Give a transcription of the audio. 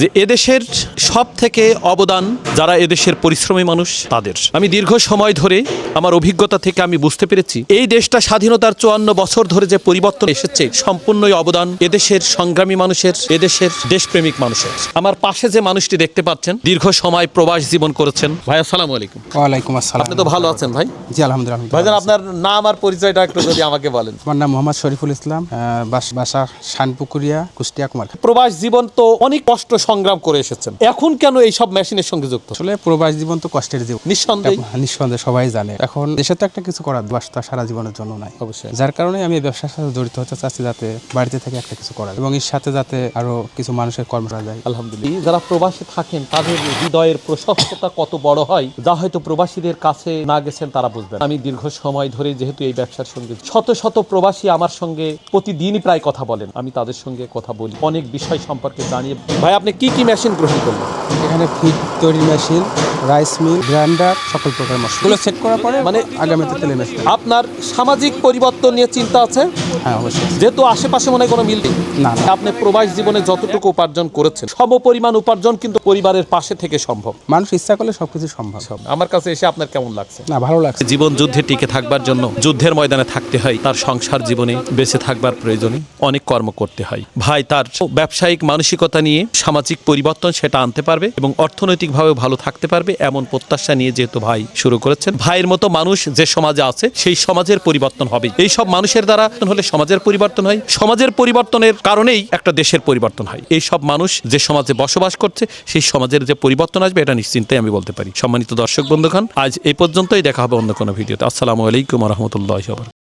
যে এদেশের সব থেকে অবদান যারা এদেশের পরিশ্রমী মানুষ তাদের। আমি দীর্ঘ সময় ধরে আমার অভিজ্ঞতা থেকে আমি বুঝতে পেরেছি এই দেশটা স্বাধীনতার 54 বছর ধরে যে পরিবর্তন এসেছে সম্পূর্ণই অবদান এদেশের সংগ্রামী মানুষের, এদেশের দেশপ্রেমিক মানুষের। আমার পাশে যে মানুষটি দেখতে পাচ্ছেন দীর্ঘ সময় প্রবাস জীবন করেছেন। ভাই আসসালামু আলাইকুম। ওয়ালাইকুম আসসালাম। আপনি তো ভালো আছেন ভাই? জি আলহামদুলিল্লাহ। ভাইজান আপনার নাম আর পরিচয়টা একটু যদি আমাকে বলেন। আমার নাম মোহাম্মদ শরীফুল ইসলাম, বাসা শানপুকুরিয়া, কুষ্টিয়া কুমার। প্রবাস জীবন তো অনেক কষ্ট সংগ্রাম করে এসেছেন, এখন কেন এই সব মেশিনের সঙ্গে যুক্ত? আসলে প্রবাস জীবন তো কষ্টের জীবন, নিঃসন্দেহে সবাই জানে। এখন দেশে তো একটা কিছু করার, বাস তো সারা জীবনের জন্য নাই অবশ্যই। যার কারণে আমি এই ব্যবসার সাথে জড়িত হতে চাচ্ছি, যাতে বাড়িতে থেকে একটা কিছু করার এবং এর সাথে যাতে আরো কিছু মানুষের কর্ম করা যায়। আলহামদুলিল্লাহ। যারা প্রবাসে থাকেন তাদের হৃদয়ের প্রশস্ততা কত বড় হয় যা হয়তো প্রবাসীদের কাছে না গেছেন তারা বুঝবেন। আমি দীর্ঘ সময় ধরে যেহেতু এই ব্যবসার সঙ্গে শত শত প্রবাসী আমার সঙ্গে প্রতিদিনই প্রায় কথা বলেন, আমি তাদের সঙ্গে কথা বলি অনেক বিষয় সম্পর্কে জানিয়ে। ভাই আপনি কি কি মেশিন গ্রহণ করলেন? এখানে ফিড তৈরি মেশিন, রাইস মিল, গ্রাইন্ডার, সকল প্রকার মশলা সেট করার পরে মানে আগামীতে তেলে মেশিন। আপনার সামাজিক পরিবর্তন নিয়ে চিন্তা আছে? হ্যাঁ অবশ্যই। যেহেতু আশেপাশে মনে হয় কোনো মিল নেই। না। আপনি প্রবাস জীবনে যতটুকু উপার্জন করেছেন সমপরিমাণ উপার্জন কিন্তু পরিবারের পাশে থেকে সম্ভব। মানুষ ইচ্ছা করলে সবকিছু সম্ভব। আমার কাছে এসে আপনার কেমন লাগছে? না, ভালো লাগছে। জীবন যুদ্ধে টিকে থাকবার জন্য যুদ্ধের ময়দানে থাকতে হয়, তার সংসার জীবনে বেঁচে থাকবার প্রয়োজনে অনেক কর্ম করতে হয়। ভাই তার ব্যবসায়িক মানসিকতা নিয়ে সামাজিক পরিবর্তন সেটা আনতে পারবে এবং অর্থনৈতিকভাবে ভালো থাকতে পারবে এমন প্রত্যাশা নিয়ে যেহেতু ভাই শুরু করেছেন, ভাইয়ের মতো মানুষ যে সমাজে আছে সেই সমাজের পরিবর্তন হবে। এই সব মানুষের দ্বারা হলে সমাজের পরিবর্তন হয়, সমাজের পরিবর্তনের কারণেই একটা দেশের পরিবর্তন হয়। এই সব মানুষ যে সমাজে বসবাস করছে সেই সমাজের যে পরিবর্তন আসবে এটা নিশ্চিন্তাই আমি বলতে পারি। সম্মানিত দর্শক বন্ধুগণ, আজ এই পর্যন্তই, দেখা হবে অন্য কোনো ভিডিওতে। আসসালামু আলাইকুম ওয়া রাহমাতুল্লাহি ওয়া বারাকাতুহু।